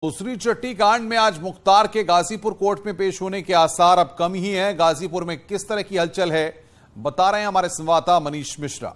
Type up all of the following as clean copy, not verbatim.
दूसरी चट्टी कांड में आज मुख्तार के गाजीपुर कोर्ट में पेश होने के आसार अब कम ही हैं। गाजीपुर में किस तरह की हलचल है, बता रहे हैं हमारे संवाददाता मनीष मिश्रा।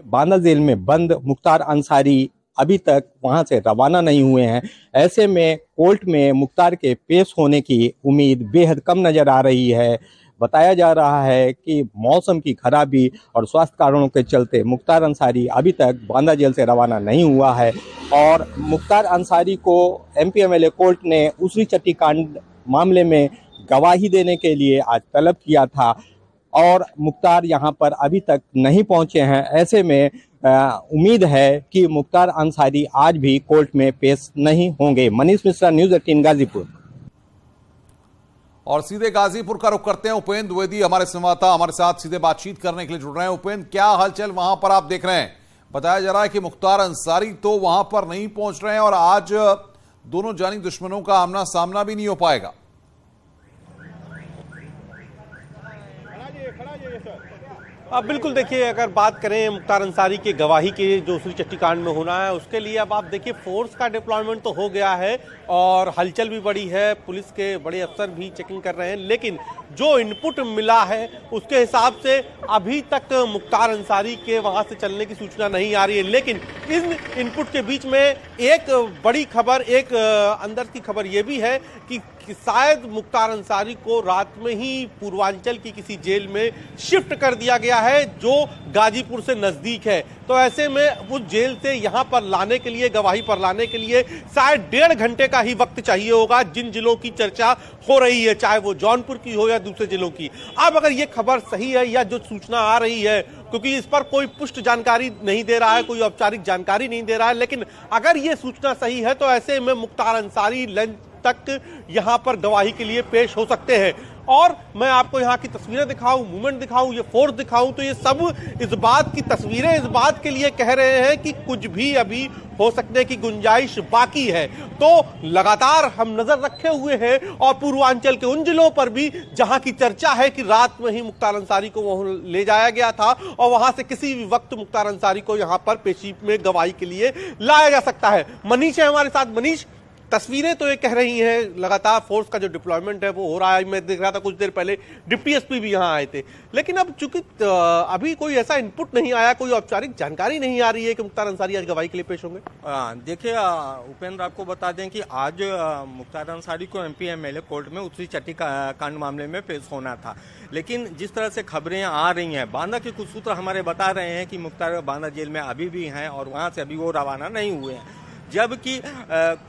बांदा जेल में बंद मुख्तार अंसारी अभी तक वहां से रवाना नहीं हुए हैं। ऐसे में कोर्ट में मुख्तार के पेश होने की उम्मीद बेहद कम नजर आ रही है। बताया जा रहा है कि मौसम की खराबी और स्वास्थ्य कारणों के चलते मुख्तार अंसारी अभी तक बांदा जेल से रवाना नहीं हुआ है और मुख्तार अंसारी को एमपी एमएलए कोर्ट ने दूसरी चट्टी कांड मामले में गवाही देने के लिए आज तलब किया था और मुख्तार यहां पर अभी तक नहीं पहुंचे हैं। ऐसे में उम्मीद है कि मुख्तार अंसारी आज भी कोर्ट में पेश नहीं होंगे। मनीष मिश्रा, न्यूज़ 18 गाजीपुर। और सीधे गाजीपुर का रुख करते हैं। उपेंद्र द्विवेदी हमारे संवाददाता हमारे साथ सीधे बातचीत करने के लिए जुड़ रहे हैं। उपेंद्र, क्या हलचल वहां पर आप देख रहे हैं? बताया जा रहा है कि मुख्तार अंसारी तो वहां पर नहीं पहुंच रहे हैं और आज दोनों जानी दुश्मनों का आमना सामना भी नहीं हो पाएगा। अब बिल्कुल देखिए, अगर बात करें मुख्तार अंसारी के गवाही के जो दूसरी चट्टी कांड में होना है उसके लिए अब आप देखिए फोर्स का डिप्लॉयमेंट तो हो गया है और हलचल भी बड़ी है। पुलिस के बड़े अफसर भी चेकिंग कर रहे हैं, लेकिन जो इनपुट मिला है उसके हिसाब से अभी तक मुख्तार अंसारी के वहां से चलने की सूचना नहीं आ रही है। लेकिन इन इनपुट के बीच में एक बड़ी खबर, एक अंदर की खबर यह भी है कि शायद मुख्तार अंसारी को रात में ही पूर्वांचल की किसी जेल में शिफ्ट कर दिया गया है जो गाजीपुर से नजदीक है। तो ऐसे में उस जेल से यहां पर लाने के लिए, गवाही पर लाने के लिए शायद 1.5 घंटे का ही वक्त चाहिए होगा। जिन जिलों की चर्चा हो रही है, चाहे वो जौनपुर की हो या दूसरे जिलों की। अब अगर ये खबर सही है या जो सूचना आ रही है, क्योंकि इस पर कोई पुष्ट जानकारी नहीं दे रहा है, कोई औपचारिक जानकारी नहीं दे रहा है, लेकिन अगर ये सूचना सही है तो ऐसे में मुख्तार अंसारी लंच तक यहां पर गवाही के लिए पेश हो सकते हैं। और मैं आपको यहां की तस्वीरें दिखाऊं, मूवमेंट दिखाऊं, ये फोर्स दिखाऊं, तो ये सब इस बात की तस्वीरें इस बात के लिए कह रहे हैं कि कुछ भी अभी हो सकने की गुंजाइश बाकी है। तो लगातार हम नजर रखे हुए हैं और पूर्वांचल के उन जिलों पर भी जहां की चर्चा है कि रात में ही मुख्तार अंसारी को वहां ले जाया गया था और वहां से किसी भी वक्त मुख्तार अंसारी को यहां पर पेशी में गवाही के लिए लाया जा सकता है। मनीष है हमारे साथ। मनीष, तस्वीरें तो ये कह रही हैं लगातार फोर्स का जो डिप्लॉयमेंट है वो हो रहा है। मैं देख रहा था कुछ देर पहले डिप्टी एसपी भी यहां आए थे, लेकिन अब चूंकि अभी कोई ऐसा इनपुट नहीं आया, कोई औपचारिक जानकारी नहीं आ रही है कि मुख्तार अंसारी आज गवाही के लिए पेश होंगे। देखिए उपेंद्र, आपको बता दें कि आज मुख्तार अंसारी को एमपी एमएलए कोर्ट में दूसरी चट्टी कांड मामले में पेश होना था, लेकिन जिस तरह से खबरें आ रही हैं, बांदा के कुछ सूत्र हमारे बता रहे हैं कि मुख्तार बांदा जेल में अभी भी हैं और वहां से अभी वो रवाना नहीं हुए हैं। जबकि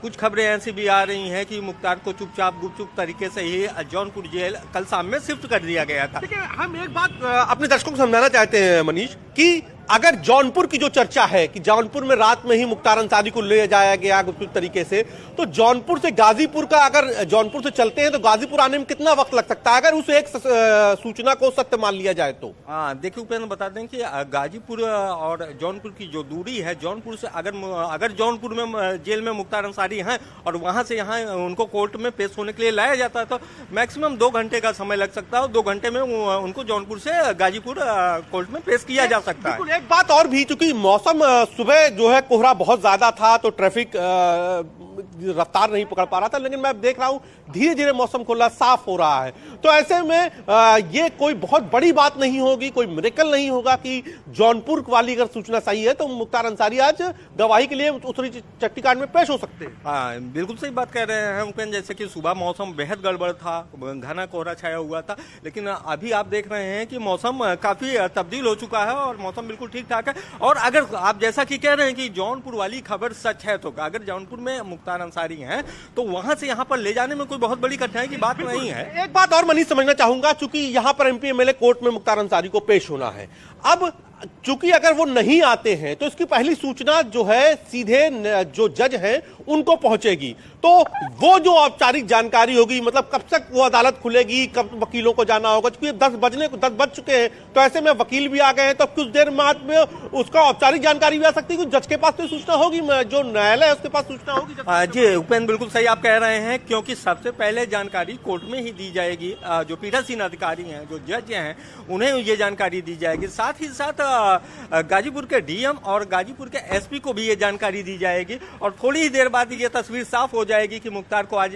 कुछ खबरें ऐसी भी आ रही हैं कि मुख्तार को चुपचाप गुपचुप तरीके से ही जौनपुर जेल कल शाम में शिफ्ट कर दिया गया था। हम एक बात अपने दर्शकों को समझाना चाहते हैं मनीष, कि अगर जौनपुर की जो चर्चा है कि जौनपुर में रात में ही मुख्तार अंसारी को ले जाया गया गुपचुप तरीके से, तो जौनपुर से गाजीपुर का, अगर जौनपुर से चलते हैं तो गाजीपुर आने में कितना वक्त लग सकता है अगर उस एक सूचना को सत्य मान लिया जाए तो? देखिए उपेंद्र, बता दें कि गाजीपुर और जौनपुर की जो दूरी है, जौनपुर से अगर जौनपुर में जेल में मुख्तार अंसारी हैं और वहां से यहाँ उनको कोर्ट में पेश होने के लिए लाया जाता है तो मैक्सिमम 2 घंटे का समय लग सकता है और 2 घंटे में उनको जौनपुर से गाजीपुर कोर्ट में पेश किया जा सकता है। एक बात और भी, चूंकि मौसम सुबह जो है कोहरा बहुत ज्यादा था तो ट्रैफिक रफ्तार नहीं पकड़ पा रहा था, लेकिन मैं देख रहा हूं धीरे धीरे मौसम खुला साफ हो रहा है। तो ऐसे में ये कोई बहुत बड़ी बात नहीं होगी, कोई मिरेकल नहीं होगा कि जौनपुर वाली अगर सूचना सही है तो मुख्तार अंसारी आज गवाही के लिए दूसरी चट्टी कांड में पेश हो सकते हैं। बिल्कुल सही बात कह रहे हैं उपेंद्र। जैसे कि सुबह मौसम बेहद गड़बड़ था, घना कोहरा छाया हुआ था, लेकिन अभी आप देख रहे हैं कि मौसम काफी तब्दील हो चुका है और मौसम बिल्कुल ठीक ठाक है। और अगर आप जैसा कि कह रहे हैं कि जौनपुर वाली खबर सच है तो अगर जौनपुर में मुख्तार अंसारी हैं तो वहां से यहां पर ले जाने में कोई बहुत बड़ी कठिनाई की बात नहीं है। एक बात और मनीष समझना चाहूंगा, चूंकि यहां पर एमपी एमएलए कोर्ट में मुख्तार अंसारी को पेश होना है। अब चूंकि अगर वो नहीं आते हैं तो इसकी पहली सूचना जो है सीधे जो जज हैं उनको पहुंचेगी, तो वो जो औपचारिक जानकारी होगी, मतलब कब तक वो अदालत खुलेगी, कब वकीलों को जाना होगा, क्योंकि 10 बज चुके हैं तो ऐसे में वकील भी आ गए हैं, तो कुछ देर में उसका औपचारिक जानकारी भी आ सकती है। जज के पास तो सूचना होगी, जो न्यायालय है उसके पास सूचना होगी। जी उपेंद्र, बिल्कुल सही आप कह रहे हैं, क्योंकि सबसे पहले जानकारी कोर्ट में ही दी जाएगी। जो पीठासीन अधिकारी हैं, जो जज हैं, उन्हें ये जानकारी दी जाएगी। साथ ही साथ गाजीपुर के डीएम और गाजीपुर के एसपी को भी ये जानकारी दी जाएगी और थोड़ी ही देर बाद ये तस्वीर साफ हो जाएगी कि मुख्तार को आज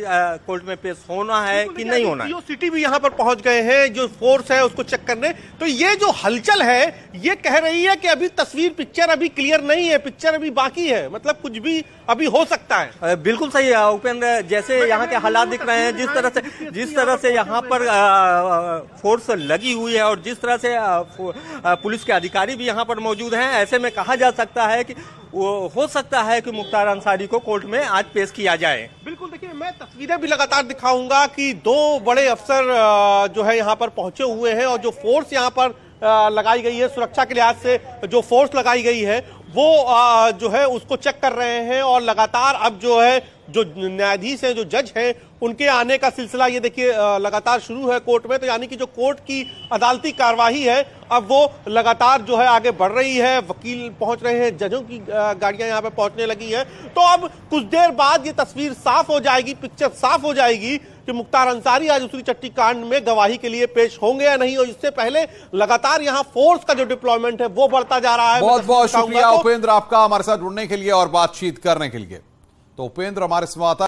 कोर्ट में पेश होना है कि नहीं होना है। सिटी भी यहाँ पर पहुंच गए हैं, जो फोर्स है उसको चेक करने। तो ये जो हलचल है ये कह रही है कि अभी तस्वीर पिक्चर अभी क्लियर नहीं है, पिक्चर अभी बाकी है, मतलब कुछ भी अभी हो सकता है। बिल्कुल सही है उपेंद्र, जैसे यहाँ के हालात दिख रहे हैं, जिस तरह से यहाँ पर फोर्स लगी हुई है और जिस तरह से पुलिस के अधिकारी भी यहाँ पर मौजूद हैं, ऐसे में कहा जा सकता है कि हो सकता है कि मुख्तार अंसारी को कोर्ट में आज पेश किया जाए। बिल्कुल, देखिए मैं तस्वीरें भी लगातार दिखाऊंगा कि दो बड़े अफसर जो है यहाँ पर पहुंचे हुए हैं और जो फोर्स यहाँ पर लगाई गई है, सुरक्षा के लिहाज से जो फोर्स लगाई गई है वो जो है उसको चेक कर रहे हैं। और लगातार अब जो है जो न्यायाधीश हैं, जो जज हैं, उनके आने का सिलसिला ये देखिए लगातार शुरू है कोर्ट में। तो यानी कि जो कोर्ट की अदालती कार्यवाही है अब वो लगातार जो है आगे बढ़ रही है। वकील पहुंच रहे हैं, जजों की गाड़ियां यहाँ पे पहुंचने लगी है। तो अब कुछ देर बाद ये तस्वीर साफ हो जाएगी, पिक्चर साफ हो जाएगी कि मुख्तार अंसारी आज उसूरी चट्टी कांड में गवाही के लिए पेश होंगे या नहीं। और इससे पहले लगातार यहाँ फोर्स का जो डिप्लॉयमेंट है वो बढ़ता जा रहा है। बहुत बहुत शुक्रिया उपेंद्र आपका हमारे साथ जुड़ने के लिए और बातचीत करने के लिए। तो उपेंद्र हमारे संवाददाता